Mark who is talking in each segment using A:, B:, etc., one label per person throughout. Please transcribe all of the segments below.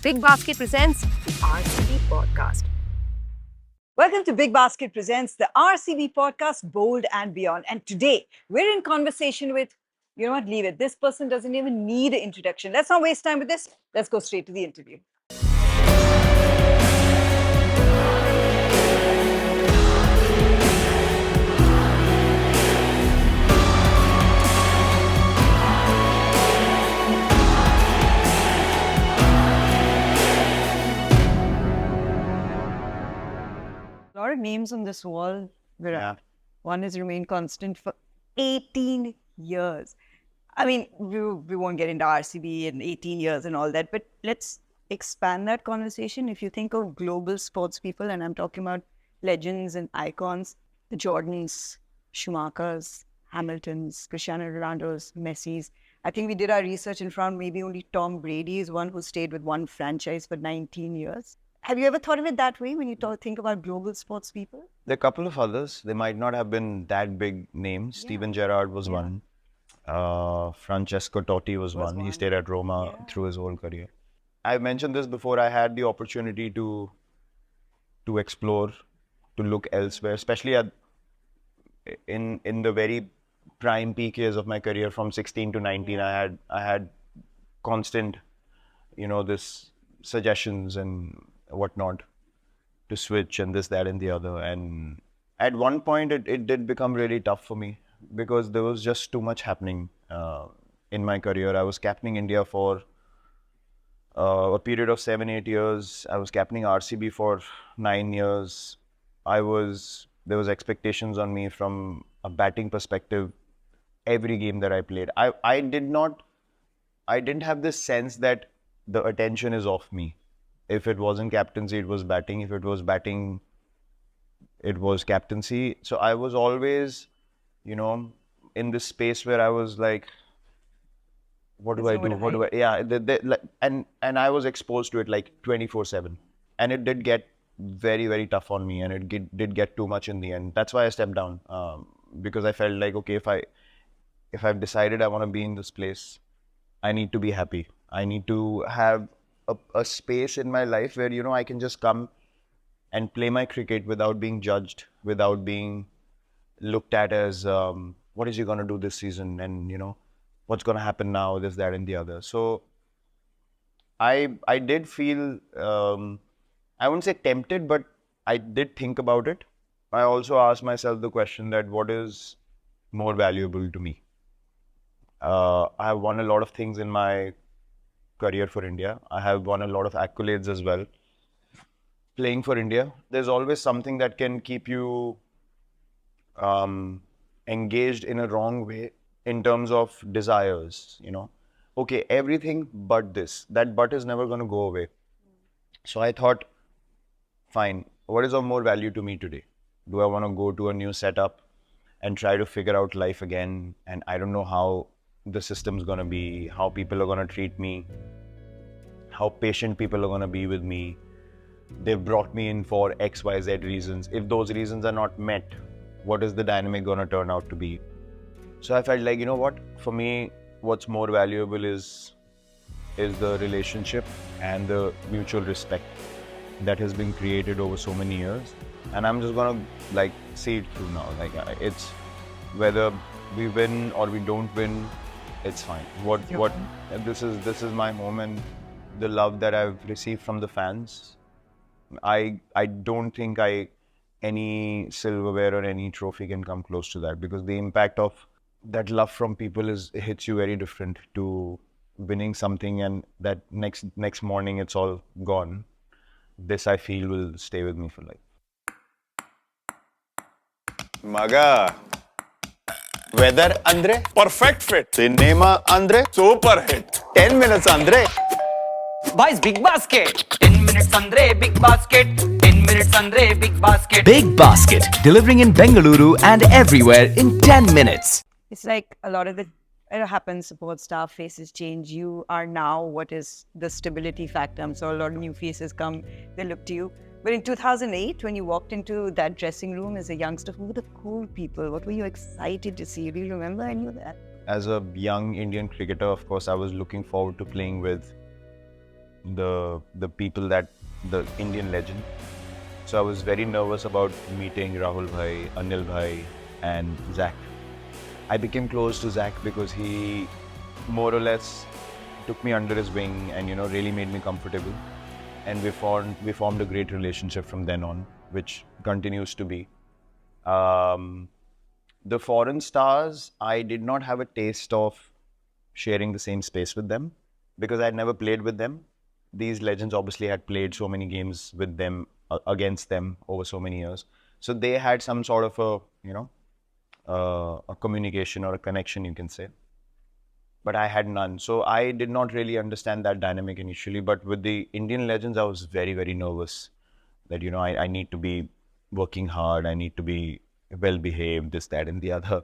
A: Big Basket presents the RCB Podcast.
B: Welcome to Big Basket presents the RCB Podcast, Bold and Beyond. And today we're in conversation with, you know what, leave it. This person doesn't even need an introduction. Let's not waste time with this. Let's go straight to the interview. A lot of names on this wall, Virat.
C: Yeah.
B: One has remained constant for 18 years. I mean, we won't get into RCB and 18 years and all that, but let's expand that conversation. If you think of global sports people, and I'm talking about legends and icons, the Jordans, Schumachers, Hamiltons, Cristiano Ronaldo's, Messi's. I think we did our research and found maybe only Tom Brady is one who stayed with one franchise for 19 years. Have you ever thought of it that way when you think about global sports people?
C: There are a couple of others. They might not have been that big names. Steven Gerrard was one. Francesco Totti was one. He stayed at Roma through his whole career. I've mentioned this before. I had the opportunity to explore, to look elsewhere, especially in the very prime peak years of my career from 16 to 19. I had constant, this suggestions and whatnot to switch and this, that and the other. And at one point it did become really tough for me because there was just too much happening in my career. I was captaining India for a period of 7-8 years. I was captaining RCB for 9 years. There was expectations on me from a batting perspective every game that I played. I didn't have this sense that the attention is off me. If it wasn't captaincy, it was batting. If it was batting, it was captaincy. So I was always, in this space where I was like, what do I do? Yeah. And I was exposed to it like 24/7. And it did get very, very tough on me. And it did get too much in the end. That's why I stepped down. Because I felt like, okay, if I've decided I want to be in this place, I need to be happy. I need to have a space in my life where, I can just come and play my cricket without being judged, without being looked at as, what is he going to do this season? And, what's going to happen now, this, that, and the other. So I did feel, I wouldn't say tempted, but I did think about it. I also asked myself the question that what is more valuable to me? I have won a lot of things in my career for India. I have won a lot of accolades as well. Playing for India, there's always something that can keep you engaged in a wrong way in terms of desires, Okay, everything but this. That but is never going to go away. So I thought, fine, what is of more value to me today? Do I want to go to a new setup and try to figure out life again? And I don't know how the system's going to be, how people are going to treat me, how patient people are going to be with me. They've brought me in for X, Y, Z reasons. If those reasons are not met, what is the dynamic going to turn out to be? So I felt like, what? For me, what's more valuable is the relationship and the mutual respect that has been created over so many years. And I'm just going to see it through now. It's whether we win or we don't win, it's fine. This is my home, and the love that I've received from the fans, I don't think any silverware or any trophy can come close to that, because the impact of that love from people hits you very different to winning something and that next morning it's all gone. This I feel will stay with me for life.
D: Maga. Weather andre?
E: Perfect fit.
D: Cinema andre?
E: Super hit.
D: 10 minutes andre?
F: Boys, big basket. 10 minutes andre, big basket. 10 minutes andre, big basket.
G: Big Basket, delivering in Bengaluru and everywhere in 10 minutes.
B: It's like a lot of it happens, support staff faces change. You are now what is the stability factor. So a lot of new faces come, they look to you. But in 2008, when you walked into that dressing room as a youngster, who were the cool people? What were you excited to see? Do you remember any of that?
C: As a young Indian cricketer, of course, I was looking forward to playing with the people that the Indian legend. So I was very nervous about meeting Rahul Bhai, Anil Bhai, and Zach. I became close to Zach because he more or less took me under his wing and really made me comfortable. And we formed a great relationship from then on, which continues to be. The foreign stars, I did not have a taste of sharing the same space with them because I had never played with them. These legends obviously had played so many games with them, against them over so many years. So they had some sort of a communication or a connection, you can say. But I had none. So I did not really understand that dynamic initially. But with the Indian legends, I was very, very nervous that, I need to be working hard. I need to be well behaved, this, that, and the other.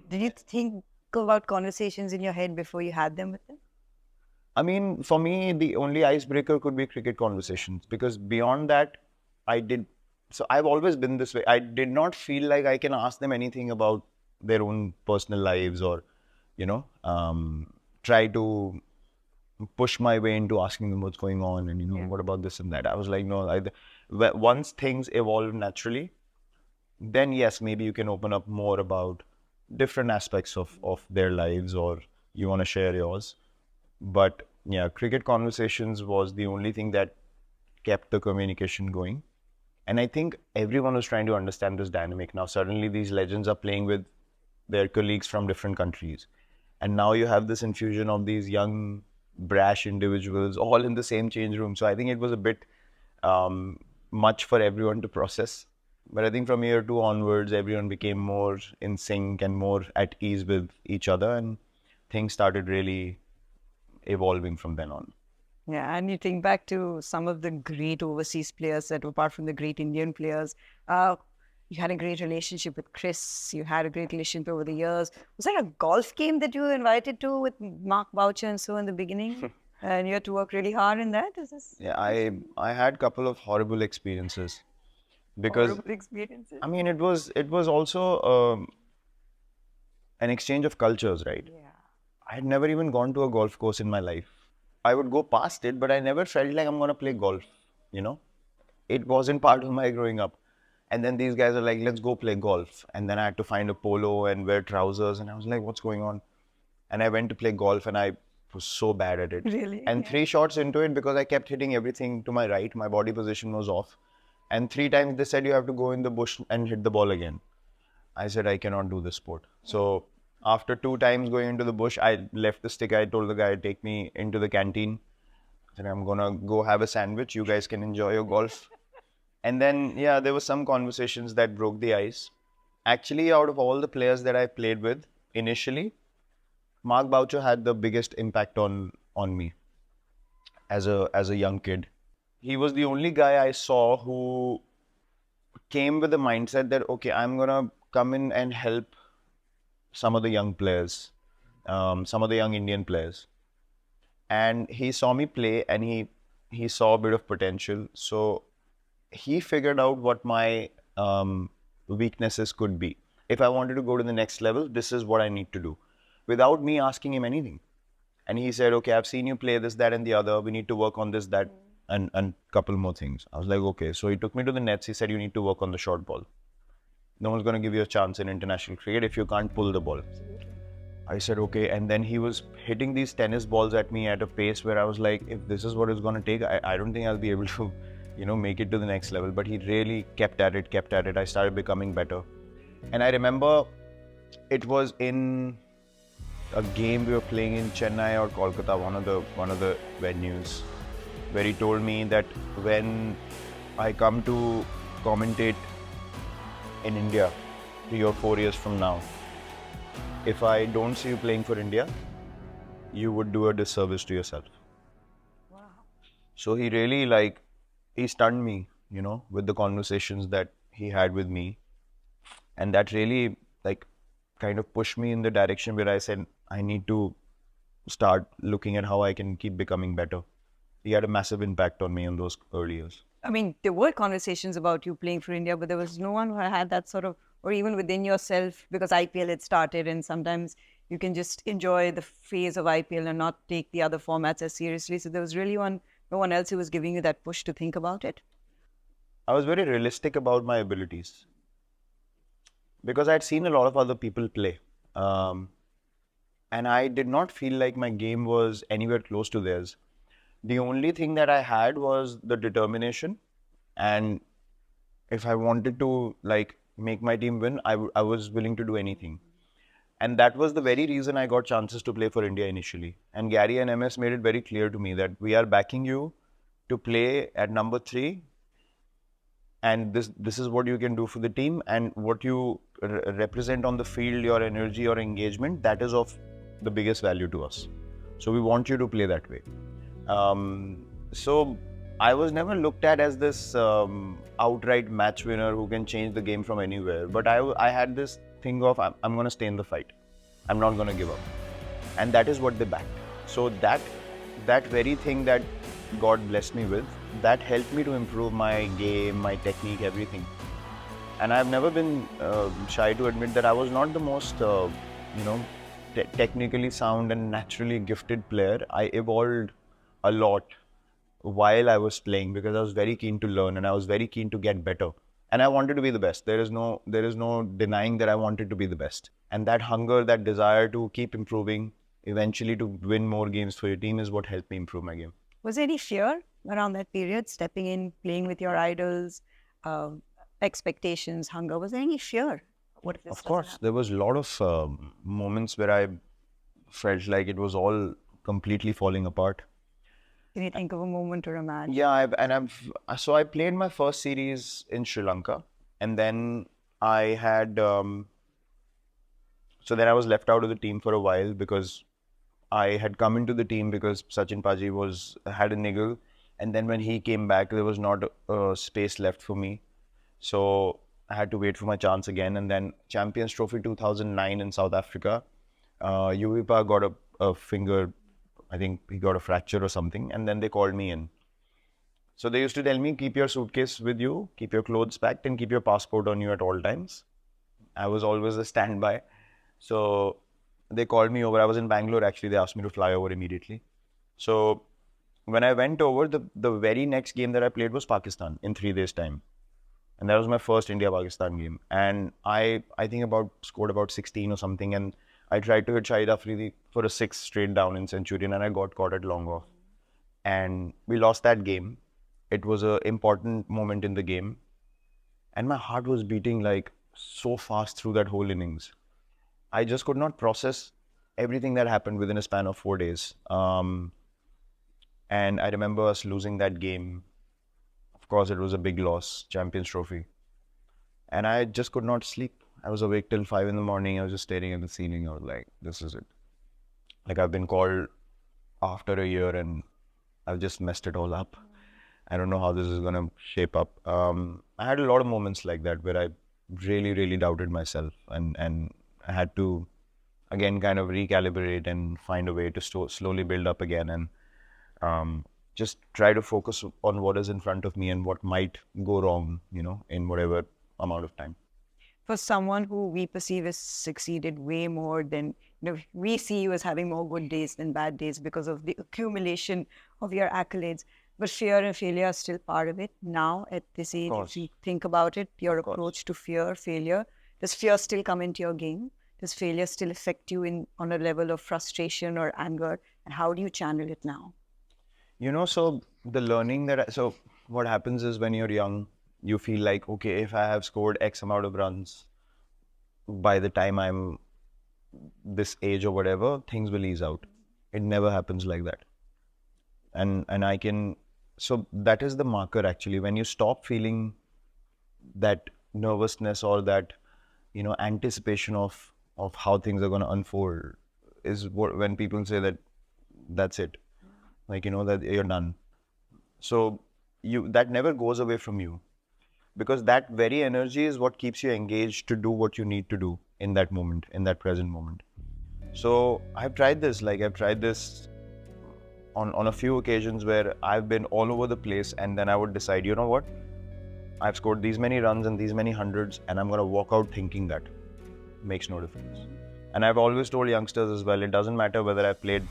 B: Did you think about conversations in your head before you had them with them?
C: I mean, for me, the only icebreaker could be cricket conversations because beyond that, so I've always been this way. I did not feel like I can ask them anything about their own personal lives or, try to push my way into asking them what's going on and, what about this and that. I was like, no, once things evolve naturally, then yes, maybe you can open up more about different aspects of their lives or you want to share yours. But yeah, cricket conversations was the only thing that kept the communication going. And I think everyone was trying to understand this dynamic. Now, suddenly these legends are playing with their colleagues from different countries. And now you have this infusion of these young, brash individuals all in the same change room. So I think it was a bit much for everyone to process. But I think from year 2 onwards, everyone became more in sync and more at ease with each other. And things started really evolving from then on.
B: Yeah, and you think back to some of the great overseas players that, apart from the great Indian players, you had a great relationship with Chris. You had a great relationship over the years. Was there a golf game that you were invited to with Mark Boucher and so in the beginning? And you had to work really hard in that?
C: Yeah, I had a couple of horrible experiences because
B: Horrible experiences?
C: I mean it was also an exchange of cultures, right?
B: Yeah.
C: I had never even gone to a golf course in my life. I would go past it, but I never felt like I'm going to play golf, It wasn't part of my growing up. And then these guys are like, let's go play golf. And then I had to find a polo and wear trousers. And I was like, what's going on? And I went to play golf and I was so bad at it.
B: Really?
C: And
B: Yeah.
C: 3 shots into it, because I kept hitting everything to my right, my body position was off. And 3 times they said, you have to go in the bush and hit the ball again. I said, I cannot do this sport. So after 2 times going into the bush, I left the stick. I told the guy, take me into the canteen. I said, I'm going to go have a sandwich. You guys can enjoy your golf. And then, yeah, there were some conversations that broke the ice. Actually, out of all the players that I played with initially, Mark Boucher had the biggest impact on me as a young kid. He was the only guy I saw who came with the mindset that, okay, I'm going to come in and help some of the young players, some of the young Indian players. And he saw me play and he saw a bit of potential. So he figured out what my weaknesses could be. If I wanted to go to the next level, this is what I need to do, without me asking him anything. And he said, okay, I've seen you play this, that, and the other. We need to work on this, that, and a couple more things. I was like, okay. So he took me to the nets. He said, you need to work on the short ball. No one's going to give you a chance in international cricket if you can't pull the ball. I said, okay. And then he was hitting these tennis balls at me at a pace where I was like, if this is what it's going to take, I don't think I'll be able to, make it to the next level. But he really kept at it. I started becoming better. And I remember it was in a game we were playing in Chennai or Kolkata, one of the venues, where he told me that when I come to commentate in India 3 or 4 years from now, if I don't see you playing for India, you would do a disservice to yourself.
B: Wow.
C: So he really he stunned me, with the conversations that he had with me. And that really kind of pushed me in the direction where I said, I need to start looking at how I can keep becoming better. He had a massive impact on me in those early years.
B: I mean, there were conversations about you playing for India, but there was no one who had that sort of, or even within yourself, because IPL had started and sometimes you can just enjoy the phase of IPL and not take the other formats as seriously. So there was really no one else who was giving you that push to think about it.
C: I was very realistic about my abilities because I'd seen a lot of other people play. And I did not feel like my game was anywhere close to theirs. The only thing that I had was the determination, and if I wanted to like make my team win, I was willing to do anything. And that was the very reason I got chances to play for India initially. And Gary and MS made it very clear to me that we are backing you to play at number 3, and this is what you can do for the team, and what you represent on the field, your energy, your engagement, that is of the biggest value to us. So we want you to play that way. So I was never looked at as this outright match winner who can change the game from anywhere. But I had this thing of I'm going to stay in the fight. I'm not going to give up. And that is what they backed. So that very thing that God blessed me with, that helped me to improve my game, my technique, everything. And I've never been shy to admit that I was not the most, technically sound and naturally gifted player. I evolved a lot while I was playing because I was very keen to learn and I was very keen to get better. And I wanted to be the best. There is no denying that I wanted to be the best. And that hunger, that desire to keep improving, eventually to win more games for your team is what helped me improve my game.
B: Was there any fear around that period, stepping in, playing with your idols, expectations, hunger? Was there any fear? What if this
C: Of course, there was a lot of moments where I felt like it was all completely falling apart.
B: Can you think of a moment or a match?
C: Yeah, so I played my first series in Sri Lanka, and then I had so then I was left out of the team for a while because I had come into the team because Sachin Paji had a niggle, and then when he came back, there was not space left for me, so I had to wait for my chance again. And then Champions Trophy 2009 in South Africa, Yuvipa got a finger. I think he got a fracture or something, and then they called me in. So they used to tell me, keep your suitcase with you, keep your clothes packed, and keep your passport on you at all times. I was always a standby. So they called me over. I was in Bangalore actually. They asked me to fly over immediately. So when I went over, the very next game that I played was Pakistan in 3 days' time. And that was my first India-Pakistan game. And I think scored about 16 or something, and I tried to hit Shahid Afridi for a 6 straight down in Centurion, and I got caught at long off. And we lost that game. It was an important moment in the game. And my heart was beating like so fast through that whole innings. I just could not process everything that happened within a span of 4 days. And I remember us losing that game. Of course, it was a big loss, Champions Trophy. And I just could not sleep. I was awake till 5 in the morning. I was just staring at the ceiling. I was like, this is it. Like, I've been called after a year and I've just messed it all up. I don't know how this is going to shape up. I had a lot of moments like that where I really, really doubted myself. And I had to, again, kind of recalibrate and find a way to slowly build up again. And just try to focus on what is in front of me and what might go wrong, in whatever amount of time.
B: For someone who we perceive as succeeded way more than, we see you as having more good days than bad days because of the accumulation of your accolades. But fear and failure are still part of it. Now, at this age, if you think about it, your approach to fear, failure, does fear still come into your game? Does failure still affect you on a level of frustration or anger? And how do you channel it now?
C: So the learning so what happens is when you're young, you feel like, okay, if I have scored X amount of runs, by the time I'm this age or whatever, things will ease out. It never happens like that. And so that is the marker actually. When you stop feeling that nervousness or that, anticipation of how things are going to unfold is when people say that that's it. Like, that you're done. So that never goes away from you, because that very energy is what keeps you engaged to do what you need to do in that moment, in that present moment. So I've tried this on a few occasions where I've been all over the place, and then I would decide, you know what? I've scored these many runs and these many hundreds, and I'm going to walk out thinking that makes no difference. And I've always told youngsters as well, it doesn't matter whether I've played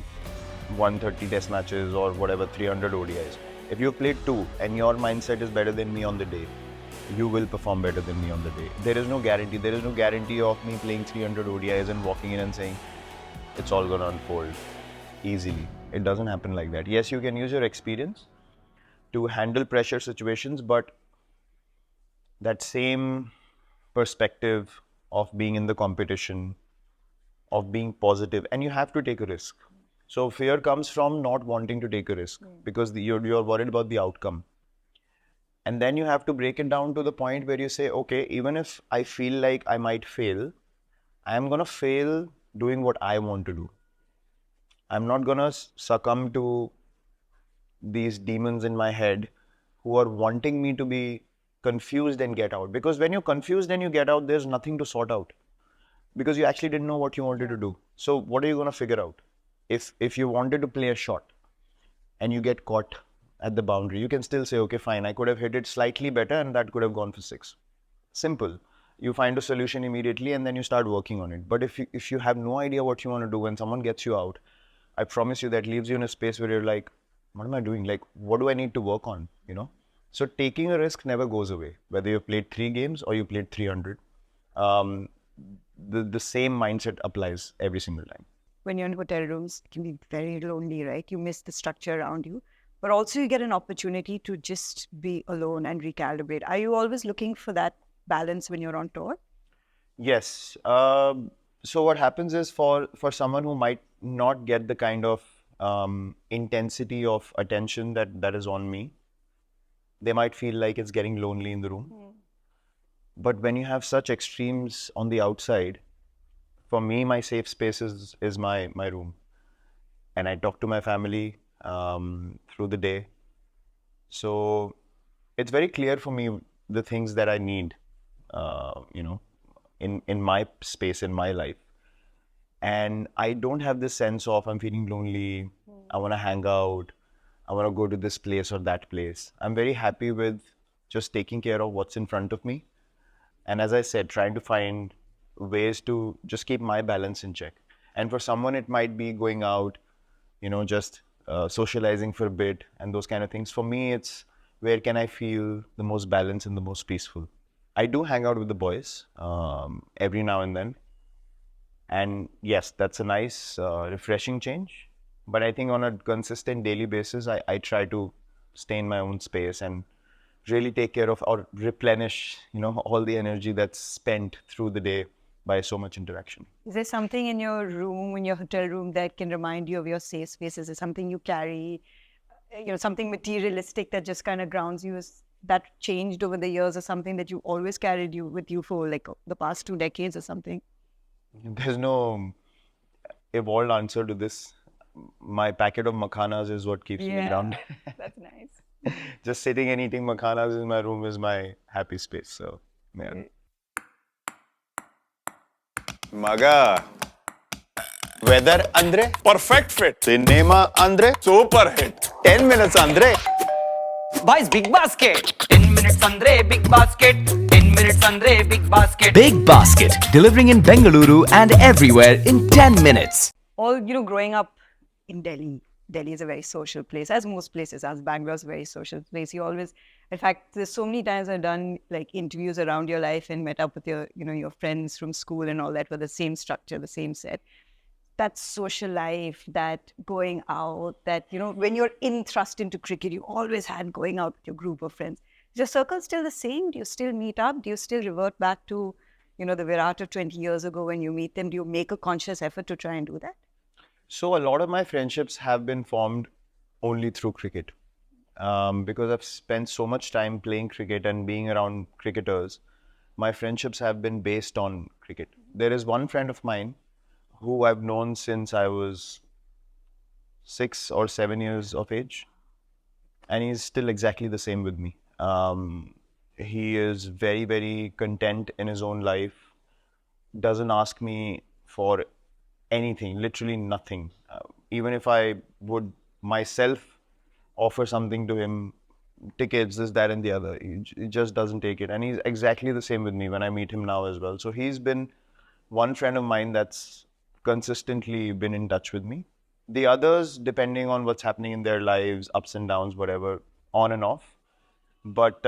C: 130 test matches or whatever, 300 ODIs. If you've played 2 and your mindset is better than me on the day, you will perform better than me on the day. There is no guarantee. There is no guarantee of me playing 300 ODIs and walking in and saying, it's all going to unfold easily. It doesn't happen like that. Yes, you can use your experience to handle pressure situations, but that same perspective of being in the competition, of being positive, and you have to take a risk. So fear comes from not wanting to take a risk because you're worried about the outcome. And then you have to break it down to the point where you say, okay, even if I feel like I might fail, I am going to fail doing what I want to do. I'm not going to succumb to these demons in my head who are wanting me to be confused and get out. Because when you're confused and you get out, there's nothing to sort out. Because you actually didn't know what you wanted to do. So what are you going to figure out? If you wanted to play a shot and you get caught at the boundary, you can still say, okay, fine, I could have hit it slightly better and that could have gone for 6. Simple. You find a solution immediately and then you start working on it. But if you have no idea what you want to do, when someone gets you out, I promise you that leaves you in a space where you're like, what am I doing? Like, what do I need to work on? You know? So taking a risk never goes away. Whether you played 3 games or you played 300, the same mindset applies every single time.
B: When you're in hotel rooms, it can be very lonely, right? You miss the structure around you. But also you get an opportunity to just be alone and recalibrate. Are you always looking for that balance when you're on tour?
C: Yes. So what happens is for someone who might not get the kind of intensity of attention that is on me, they might feel like it's getting lonely in the room. But when you have such extremes on the outside, for me, my safe space is my room. And I talk to my family through the day. So it's very clear for me the things that I need, in my space, in my life. And I don't have this sense of I'm feeling lonely, I want to hang out, I want to go to this place or that place. I'm very happy with just taking care of what's in front of me. And as I said, trying to find ways to just keep my balance in check. And for someone, it might be going out, just socializing for a bit and those kind of things. For me, it's where can I feel the most balanced and the most peaceful. I do hang out with the boys every now and then. And yes, that's a nice, refreshing change. But I think on a consistent daily basis, I try to stay in my own space and really take care of or replenish, all the energy that's spent through the day by so much interaction.
B: Is there something in your room, in your hotel room, that can remind you of your safe space? Is it something you carry, something materialistic that just kind of grounds you? Is that changed over the years, or something that you always carried with you for like the past 2 decades or something?
C: There's no evolved answer to this. My packet of makhanas is what keeps me grounded.
B: That's nice.
C: Just sitting and eating makhanas in my room is my happy space. So, yeah.
D: Maga. Weather andre? Perfect fit. Cinema andre? Super hit. 10 minutes andre?
F: Boys, big basket. 10 minutes andre, big basket. 10 minutes andre, big basket.
G: Big Basket, delivering in Bengaluru and everywhere in 10 minutes.
B: All, growing up in Delhi is a very social place, as most places, as Bangalore is a very social place. You always, in fact, there's so many times I've done like interviews around your life and met up with your, your friends from school and all that with the same structure, the same set. That social life, that going out, that, when you're thrust into cricket, you always had going out with your group of friends. Is your circle still the same? Do you still meet up? Do you still revert back to, the Virat of 20 years ago when you meet them? Do you make a conscious effort to try and do that?
C: So a lot of my friendships have been formed only through cricket. Because I've spent so much time playing cricket and being around cricketers, my friendships have been based on cricket. There is one friend of mine who I've known since I was 6 or 7 years of age, and he's still exactly the same with me. He is very, very content in his own life, doesn't ask me for anything, literally nothing. Even if I would myself offer something to him, tickets, this, that, and the other, he just doesn't take it. And he's exactly the same with me when I meet him now as well. So he's been one friend of mine that's consistently been in touch with me. The others, depending on what's happening in their lives, ups and downs, whatever, on and off. But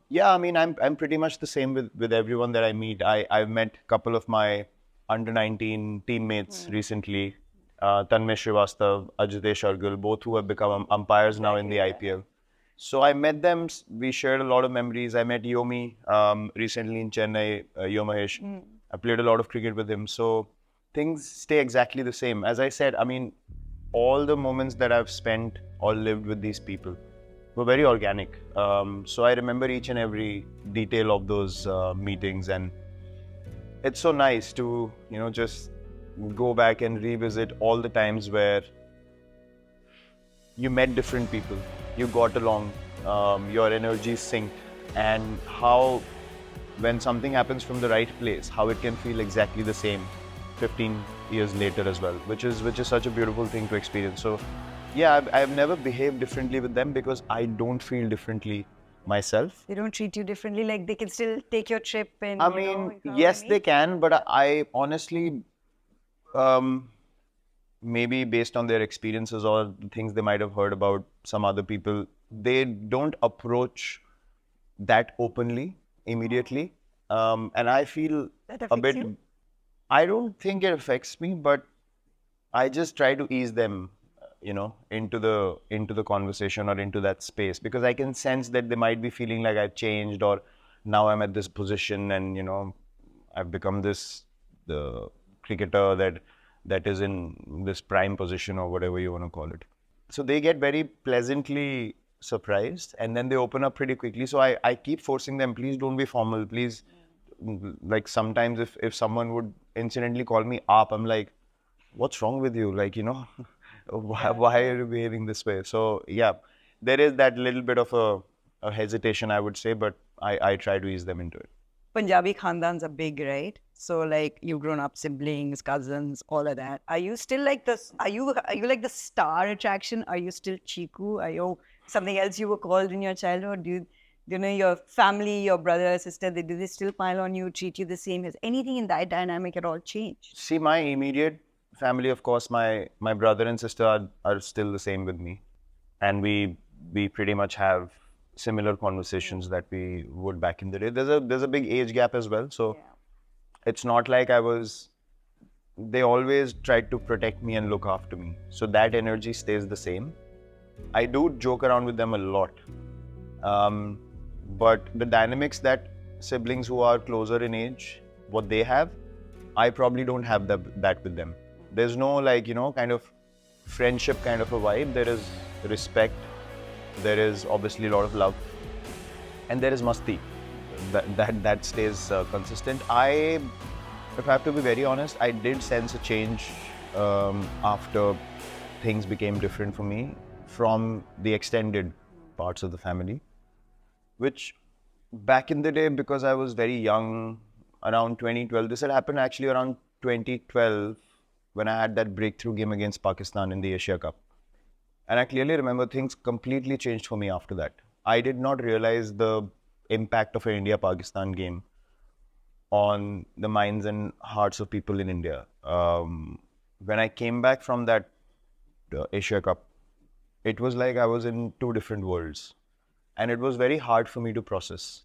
C: yeah, I mean, I'm pretty much the same with everyone that I meet. I've met a couple of my under-19 teammates recently, Tanmay Srivastav, Ajitesh Argal, both who have become umpires now in the IPL. So I met them. We shared a lot of memories. I met Yomi recently in Chennai, Yomahesh. I played a lot of cricket with him. So things stay exactly the same. As I said, I mean, all the moments that I've spent or lived with these people were very organic. So I remember each and every detail of those meetings, and it's so nice to, just go back and revisit all the times where you met different people, you got along, your energies synced, and how when something happens from the right place, how it can feel exactly the same 15 years later as well, which is such a beautiful thing to experience. So yeah, I've never behaved differently with them because I don't feel differently myself.
B: They don't treat you differently, like they can still take your trip and
C: I mean, yes, they can, but I honestly, maybe based on their experiences or the things they might have heard about some other people, they don't approach that openly immediately. And I feel
B: That
C: a
B: affects
C: bit,
B: you?
C: I don't think it affects me, but I just try to ease them, into the conversation or into that space, because I can sense that they might be feeling like I've changed, or now I'm at this position and I've become the cricketer that is in this prime position or whatever you want to call it. So they get very pleasantly surprised, and then they open up pretty quickly. So I keep forcing them, please don't be formal, please. Like sometimes if someone would incidentally call me up, I'm like, what's wrong with you? Like, why are you behaving this way? So yeah, there is that little bit of a hesitation, I would say, but I try to ease them into it.
B: Punjabi khandans are big, right? So like you've grown up, siblings, cousins, all of that. Are you still like this? Are you like the star attraction? Are you still Chiku? Are you something else you were called in your childhood? Do you know your family, your brother, sister, do they still pile on you, treat you the same? Has anything in that dynamic at all changed?
C: See, my immediate family, of course, my brother and sister are still the same with me, and we pretty much have similar conversations that we would back in the day. There's a big age gap as well, so it's not like they always tried to protect me and look after me, so that energy stays the same. I do joke around with them a lot, but the dynamics that siblings who are closer in age, what they have, I probably don't have that with them. There's no kind of friendship kind of a vibe. There is respect. There is obviously a lot of love, and there is masti. That stays consistent. If I have to be very honest, I did sense a change after things became different for me from the extended parts of the family, which back in the day, because I was very young, around 2012, this had happened actually around 2012 when I had that breakthrough game against Pakistan in the Asia Cup. And I clearly remember things completely changed for me after that. I did not realize the impact of an India-Pakistan game on the minds and hearts of people in India. When I came back from that Asia Cup, it was like I was in two different worlds. And it was very hard for me to process,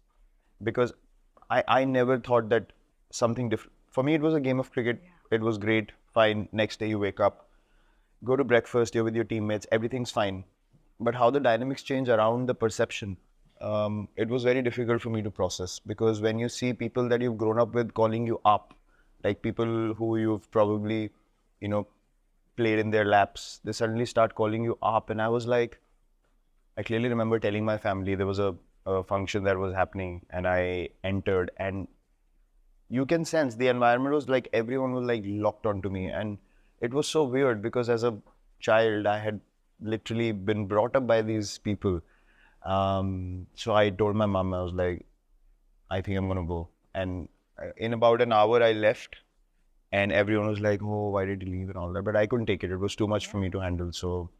C: because I never thought that something different. For me, it was a game of cricket. It was great, fine. Next day you wake up, go to breakfast, you're with your teammates, everything's fine. But how the dynamics change around the perception, it was very difficult for me to process, because when you see people that you've grown up with calling you up, like people who you've probably, played in their laps, they suddenly start calling you up. And I was like, I clearly remember telling my family there was a function that was happening, and I entered, and you can sense the environment was like everyone was like locked onto me. And it was so weird, because as a child, I had literally been brought up by these people. So I told my mom, I was like, I think I'm going to go. And in about an hour, I left, and everyone was like, oh, why did you leave and all that? But I couldn't take it. It was too much for me to handle. So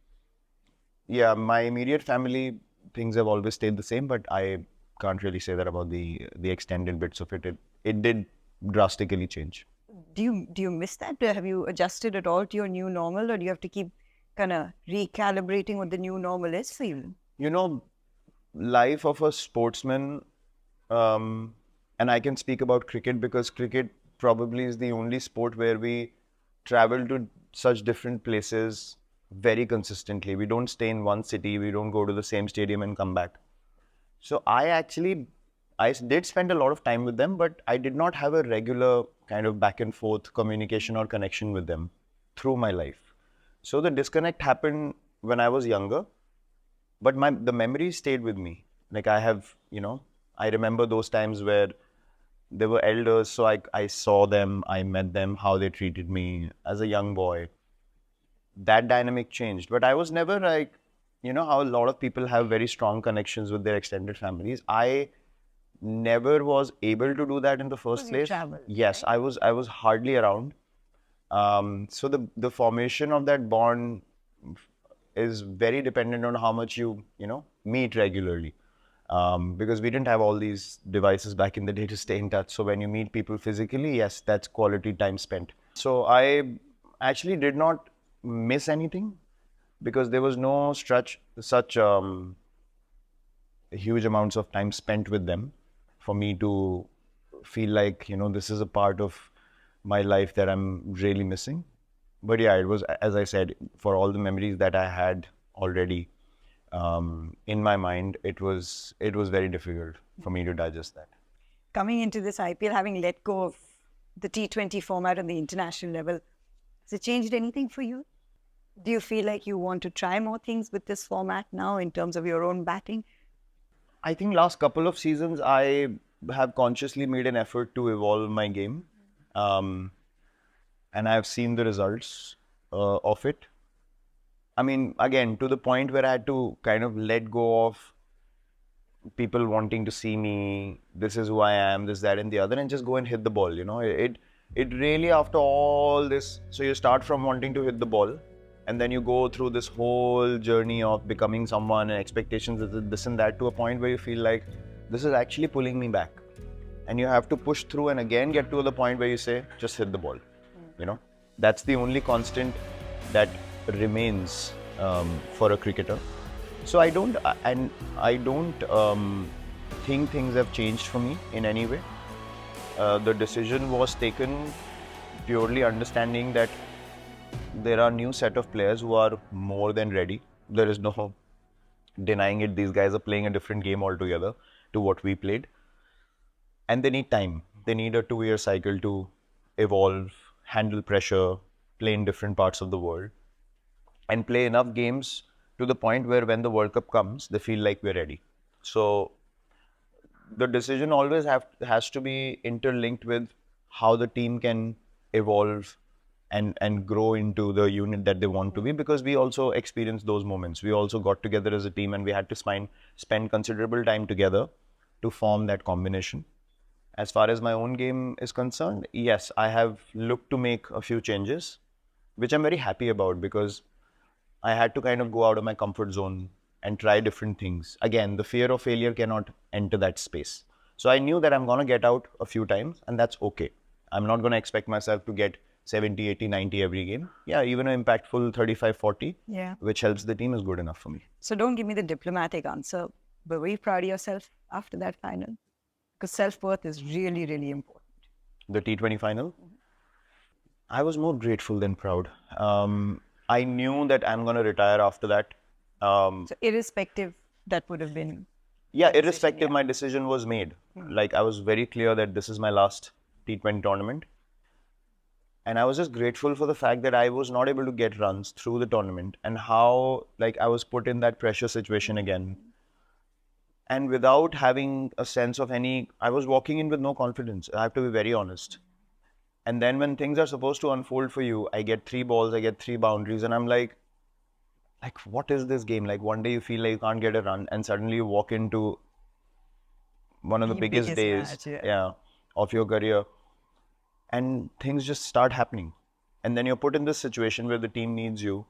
C: yeah, my immediate family, things have always stayed the same, but I can't really say that about the extended bits of it. It did drastically change.
B: Do you miss that? Have you adjusted at all to your new normal, or do you have to keep kind of recalibrating what the new normal is for you?
C: You know, life of a sportsman, and I can speak about cricket because cricket probably is the only sport where we travel to such different places very consistently. We don't stay in one city, we don't go to the same stadium and come back. So I did spend a lot of time with them, but I did not have a regular kind of back and forth communication or connection with them through my life. So the disconnect happened when I was younger, but the memories stayed with me. Like I remember those times where they were elders, so I saw them, I met them, how they treated me as a young boy. That dynamic changed, but I was never like, how a lot of people have very strong connections with their extended families. I never was able to do that in the first place.
B: Traveled,
C: yes, I was hardly around. So the formation of that bond is very dependent on how much you meet regularly. Because we didn't have all these devices back in the day to stay in touch. So when you meet people physically, yes, that's quality time spent. So I actually did not miss anything because there was no such huge amounts of time spent with them for me to feel like, this is a part of my life that I'm really missing. But yeah, it was, as I said, for all the memories that I had already in my mind, it was very difficult for me to digest that.
B: Coming into this IPL, having let go of the T20 format on the international level, has it changed anything for you? Do you feel like you want to try more things with this format now in terms of your own batting?
C: I think last couple of seasons, I have consciously made an effort to evolve my game. And I've seen the results of it. I mean, again, to the point where I had to kind of let go of people wanting to see me, this is who I am, this, that, and the other, and just go and hit the ball, It really, after all this, so you start from wanting to hit the ball, and then you go through this whole journey of becoming someone and expectations, this and that, to a point where you feel like, this is actually pulling me back. And you have to push through and again get to the point where you say, just hit the ball. That's the only constant that remains for a cricketer. So I don't think things have changed for me in any way. The decision was taken purely understanding that there are new set of players who are more than ready. There is no denying it. These guys are playing a different game altogether to what we played. And they need time. They need a 2-year cycle to evolve, handle pressure, play in different parts of the world, and play enough games to the point where when the World Cup comes, they feel like we're ready. So the decision always has to be interlinked with how the team can evolve and grow into the unit that they want to be, because we also experienced those moments. We also got together as a team and we had to spend considerable time together to form that combination. As far as my own game is concerned, yes, I have looked to make a few changes, which I'm very happy about, because I had to kind of go out of my comfort zone and try different things. Again, the fear of failure cannot enter that space. So I knew that I'm going to get out a few times, and that's okay. I'm not going to expect myself to get 70, 80, 90 every game. Yeah, even an impactful 35, 40, which helps the team, is good enough for me.
B: So don't give me the diplomatic answer, but were you proud of yourself after that final? Because self-worth is really, really important.
C: The T20 final? I was more grateful than proud. I knew that I'm going to retire after that.
B: So irrespective, that would have been...
C: Yeah, irrespective, my decision was made. Like, I was very clear that this is my last T20 tournament. And I was just grateful for the fact that I was not able to get runs through the tournament, and how, like, I was put in that pressure situation again. And without having a sense of I was walking in with no confidence. I have to be very honest. And then when things are supposed to unfold for you, I get 3 balls, I get 3 boundaries, and I'm like, what is this game? Like, one day you feel like you can't get a run, and suddenly you walk into one of the biggest days
B: match,
C: of your career, and things just start happening. And then you're put in this situation where the team needs you,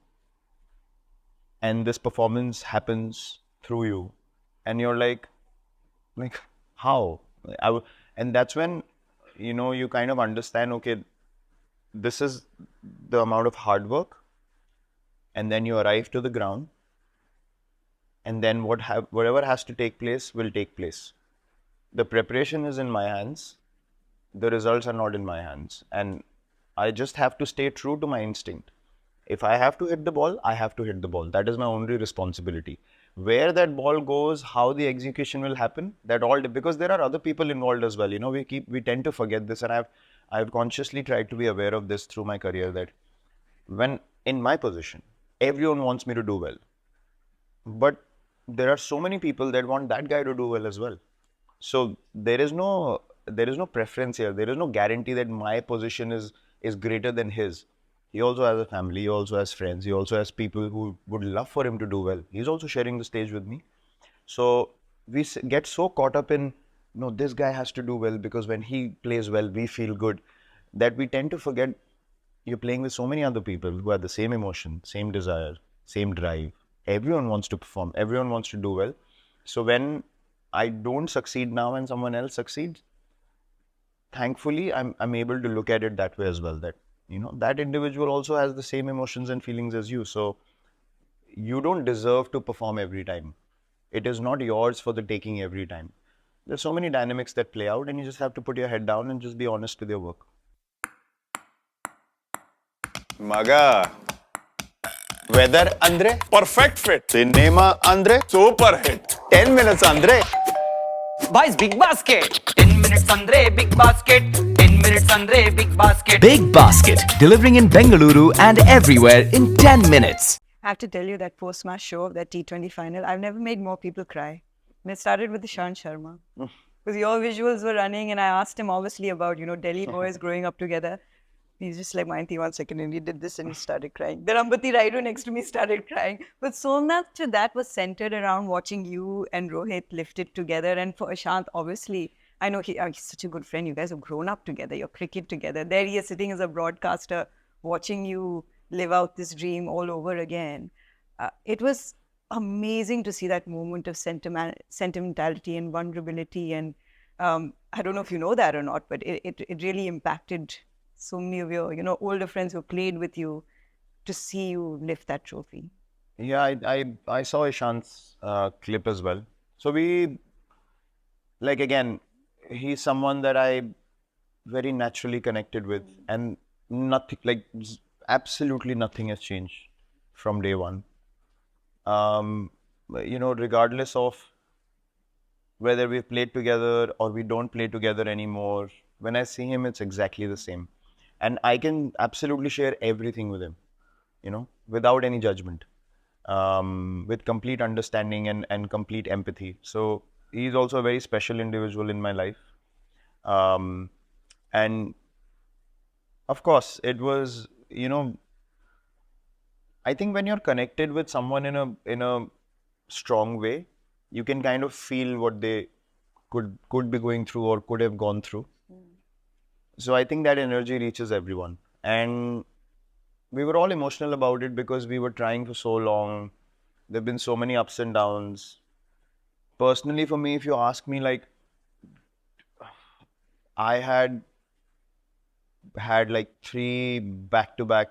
C: and this performance happens through you, and you're like how? And that's when, you kind of understand, okay, this is the amount of hard work, and then you arrive to the ground, and then whatever has to take place will take place. The preparation is in my hands, the results are not in my hands, and I just have to stay true to my instinct. If I have to hit the ball, I have to hit the ball. That is my only responsibility. Where that ball goes, how the execution will happen, that all because there are other people involved as well. You know, we tend to forget this, and I've consciously tried to be aware of this through my career, that when in my position, everyone wants me to do well, but there are so many people that want that guy to do well as well. So there is no preference here. There is no guarantee that my position is greater than his. He also has a family, he also has friends, he also has people who would love for him to do well. He's also sharing the stage with me. So we get so caught up in, no, this guy has to do well because when he plays well, we feel good, that we tend to forget you're playing with so many other people who have the same emotion, same desire, same drive. Everyone wants to perform, everyone wants to do well. So when I don't succeed now and someone else succeeds, thankfully I'm able to look at it that way as well, that that individual also has the same emotions and feelings as you. So you don't deserve to perform every time. It is not yours for the taking every time. There's so many dynamics that play out, and you just have to put your head down and just be honest with your work.
D: Maga. Weather andre perfect fit. Cinema andre super hit. 10 minutes andre.
F: Boys, big basket. 10 minutes andre big basket. 10 minutes andre big basket.
G: Big Basket, delivering in Bengaluru and everywhere in 10 minutes.
B: I have to tell you that post-match show of that T20 final, I've never made more people cry. And it started with Ishant Sharma. Because your visuals were running, and I asked him obviously about, Delhi boys growing up together. He's just like, Mayanti, 1 second, and he did this and he started crying. Then Ambati Raidu next to me started crying. But so much of that was centered around watching you and Rohit lift it together. And for Ishant, obviously, I know he's such a good friend. You guys have grown up together. You're cricket together. There he is sitting as a broadcaster, watching you live out this dream all over again. It was amazing to see that moment of sentimentality and vulnerability. And I don't know if you know that or not, but it really impacted so many of your, older friends who played with you, to see you lift that trophy.
C: Yeah, I saw Ishant's clip as well. So again, he's someone that I very naturally connected with, and nothing, absolutely nothing has changed from day one. Regardless of whether we've played together or we don't play together anymore, when I see him, it's exactly the same. And I can absolutely share everything with him, without any judgment, with complete understanding and complete empathy. So he's also a very special individual in my life. And of course, it was, I think when you're connected with someone in a strong way, you can kind of feel what they could be going through or could have gone through. So I think that energy reaches everyone. And we were all emotional about it because we were trying for so long. There have been so many ups and downs. Personally, for me, if you ask me, I had 3 back-to-back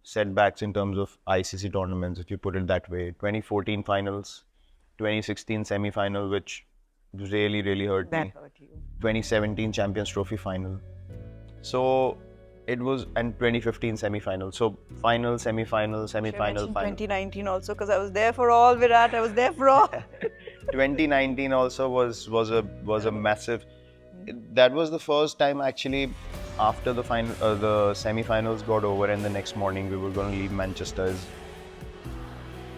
C: setbacks in terms of ICC tournaments, if you put it that way. 2014 finals, 2016 semi-final, which really, really hurt me.
B: That hurt you.
C: 2017 Champions Trophy final. So it was, and 2015 semi-final. So final, semi-final, semi-final, final.
B: 2019 also, because I was there for all, Virat. I was there for all.
C: 2019 also was a massive. That was the first time actually after the the semi-finals got over, and the next morning we were going to leave Manchester.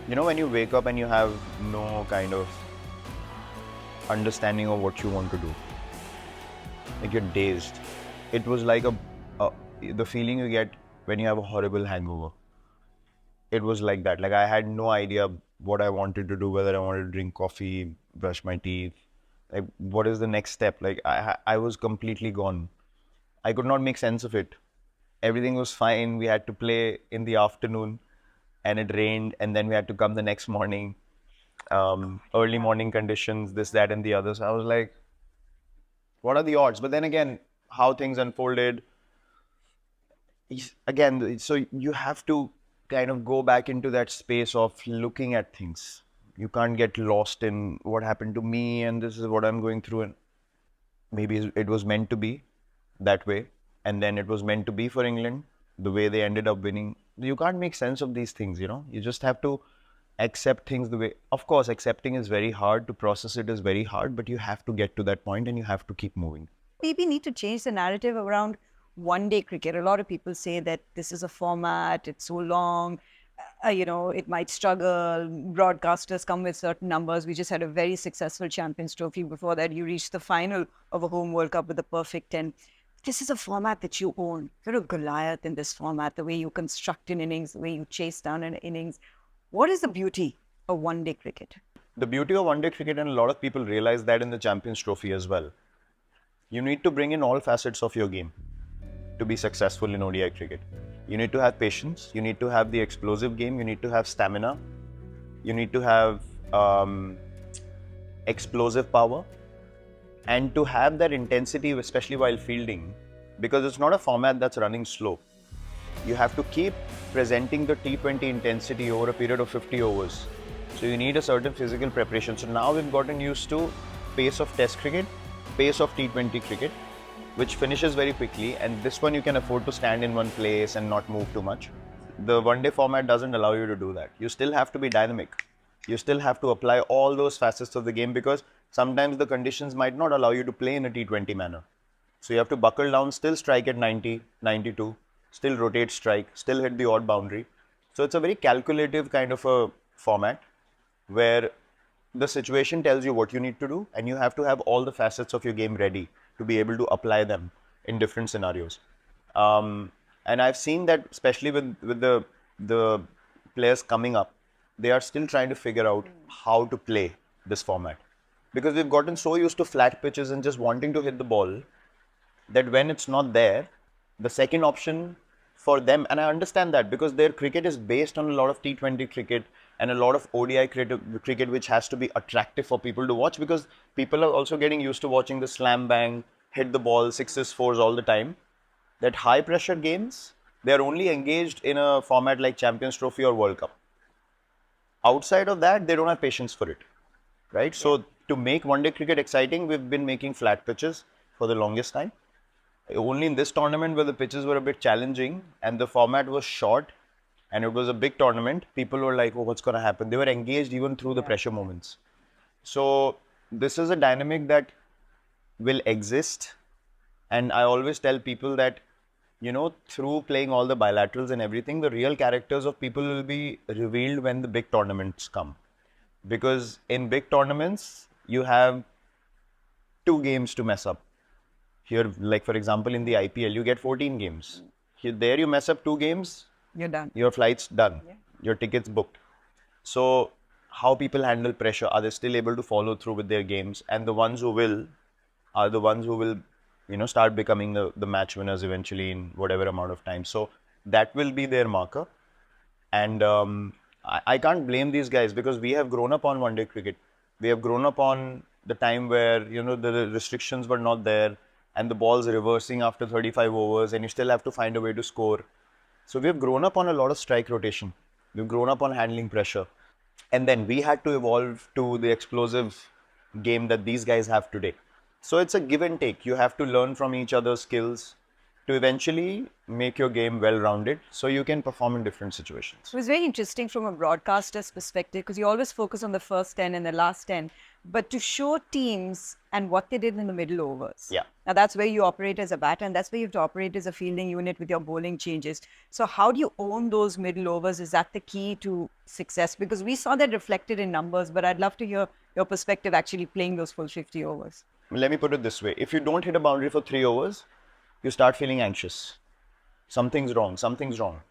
C: When you wake up and you have no kind of understanding of what you want to do, you're dazed. It was like the feeling you get when you have a horrible hangover. It was like that. I had no idea what I wanted to do, whether I wanted to drink coffee, brush my teeth. What is the next step? I was completely gone. I could not make sense of it. Everything was fine. We had to play in the afternoon, and it rained, and then we had to come the next morning. Early morning conditions, this, that, and the other. So I was like, what are the odds? But then again, how things unfolded, again, so you have to kind of go back into that space of looking at things. You can't get lost in what happened to me and this is what I'm going through. And maybe it was meant to be that way. And then it was meant to be for England, the way they ended up winning. You can't make sense of these things, you know. You just have to accept things the way. Of course, accepting is very hard. To process it is very hard. But you have to get to that point and you have to keep moving.
B: Maybe need to change the narrative around one-day cricket. A lot of people say that this is a format, it's so long, it might struggle. Broadcasters come with certain numbers. We just had a very successful Champions Trophy. Before that, you reached the final of a home World Cup with a perfect 10. This is a format that you own. You're a Goliath in this format, the way you construct an innings, the way you chase down an innings. What is the beauty of one-day cricket?
C: The beauty of one-day cricket, and a lot of people realize that in the Champions Trophy as well, you need to bring in all facets of your game to be successful in ODI cricket. You need to have patience, you need to have the explosive game, you need to have stamina, you need to have explosive power, and to have that intensity, especially while fielding, because it's not a format that's running slow. You have to keep presenting the T20 intensity over a period of 50 overs. So you need a certain physical preparation. So now we've gotten used to pace of Test cricket, pace of T20 cricket, which finishes very quickly, and this one you can afford to stand in one place and not move too much. The one-day format doesn't allow you to do that. You still have to be dynamic. You still have to apply all those facets of the game because sometimes the conditions might not allow you to play in a T20 manner. So you have to buckle down, still strike at 90, 92, still rotate strike, still hit the odd boundary. So it's a very calculative kind of a format where the situation tells you what you need to do and you have to have all the facets of your game ready to be able to apply them in different scenarios. And I've seen that especially with the players coming up, they are still trying to figure out how to play this format. Because we've gotten so used to flat pitches and just wanting to hit the ball that when it's not there, the second option for them, and I understand that because their cricket is based on a lot of T20 cricket and a lot of ODI cricket which has to be attractive for people to watch because people are also getting used to watching the slam bang, hit the ball, sixes, fours all the time. That high pressure games, they're only engaged in a format like Champions Trophy or World Cup. Outside of that, they don't have patience for it, right? So to make one-day cricket exciting, we've been making flat pitches for the longest time. Only in this tournament where the pitches were a bit challenging and the format was short and it was a big tournament, people were like, oh, what's going to happen? They were engaged even through the pressure moments. So this is a dynamic that will exist. And I always tell people that, through playing all the bilaterals and everything, the real characters of people will be revealed when the big tournaments come. Because in big tournaments, you have 2 games to mess up. Here, like for example, in the IPL, you get 14 games. There you mess up 2 games,
B: You're done.
C: your flight's done, your ticket's booked. So how people handle pressure, are they still able to follow through with their games? And the ones who will are the ones who will, start becoming the match winners eventually in whatever amount of time. So that will be their marker. And I can't blame these guys because we have grown up on one-day cricket. We have grown up on the time where, the restrictions were not there and the ball's reversing after 35 overs and you still have to find a way to score. So we've grown up on a lot of strike rotation. We've grown up on handling pressure. And then we had to evolve to the explosive game that these guys have today. So it's a give and take. You have to learn from each other's skills to eventually make your game well-rounded so you can perform in different situations.
B: It was very interesting from a broadcaster's perspective because you always focus on the first 10 and the last 10, but to show teams and what they did in the middle overs.
C: Yeah.
B: Now that's where you operate as a batter and that's where you have to operate as a fielding unit with your bowling changes. So how do you own those middle overs? Is that the key to success? Because we saw that reflected in numbers, but I'd love to hear your perspective actually playing those full 50 overs.
C: Let me put it this way. If you don't hit a boundary for 3 overs, you start feeling anxious. Something's wrong.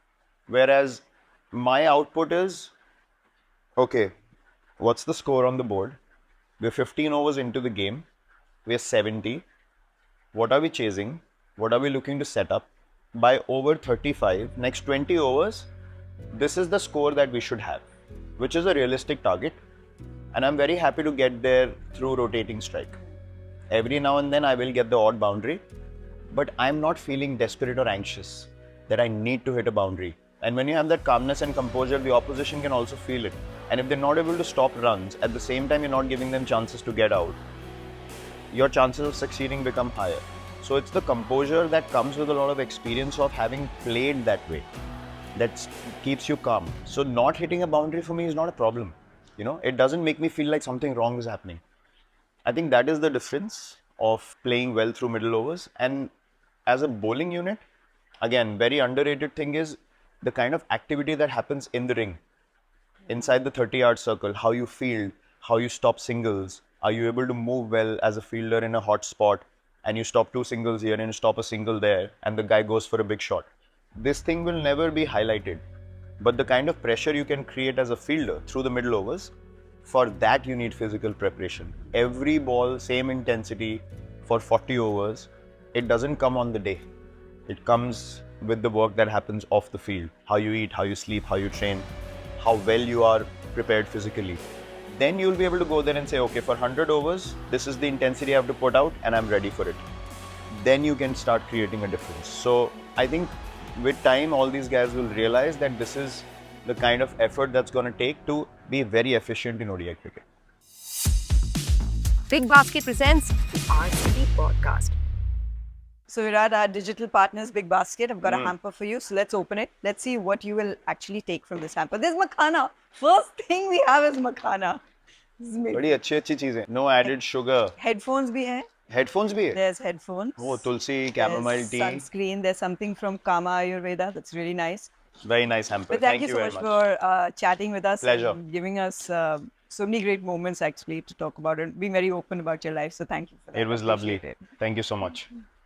C: Whereas my output is, okay, what's the score on the board? We're 15 overs into the game. We're 70. What are we chasing? What are we looking to set up? By over 35, next 20 overs, this is the score that we should have, which is a realistic target. And I'm very happy to get there through rotating strike. Every now and then I will get the odd boundary, but I'm not feeling desperate or anxious. that I need to hit a boundary. And when you have that calmness and composure, the opposition can also feel it. And if they're not able to stop runs, at the same time you're not giving them chances to get out, your chances of succeeding become higher. So it's the composure that comes with a lot of experience of having played that way that keeps you calm. So not hitting a boundary for me is not a problem. You know, it doesn't make me feel like something wrong is happening. I think that is the difference of playing well through middle overs. And as a bowling unit, again, very underrated thing is the kind of activity that happens in the ring, inside the 30-yard circle, how you field, how you stop singles, are you able to move well as a fielder in a hot spot, and you stop 2 singles here and you stop a single there, and the guy goes for a big shot. This thing will never be highlighted, but the kind of pressure you can create as a fielder through the middle overs, for that you need physical preparation. Every ball, same intensity for 40 overs, it doesn't come on the day. It comes with the work that happens off the field. How you eat, how you sleep, how you train, how well you are prepared physically. Then you'll be able to go there and say, okay, for 100 overs, this is the intensity I have to put out and I'm ready for it. Then you can start creating a difference. So I think with time, all these guys will realize that this is the kind of effort that's going to take to be very efficient in ODI cricket.
A: Big Basket presents RCB Podcast.
B: So Virat, our digital partners, Big Basket, I've got a hamper for you. So let's open it. Let's see what you will actually take from this hamper. There's makhana. First thing we have is makhana.
C: बड़ी अच्छी चीजें. No added sugar.
B: Headphones bhi hai.
C: Headphones भी है.
B: There's headphones.
C: Oh, tulsi, chamomile
B: There's
C: tea.
B: sunscreen. There's something from Kama Ayurveda. That's really nice.
C: Very nice hamper.
B: But thank you so
C: very
B: much for chatting with us.
C: Pleasure.
B: And giving us so many great moments actually to talk about it. Being very open about your life. So thank you for that.
C: It was
B: I
C: lovely.
B: appreciate it.
C: Thank you so much.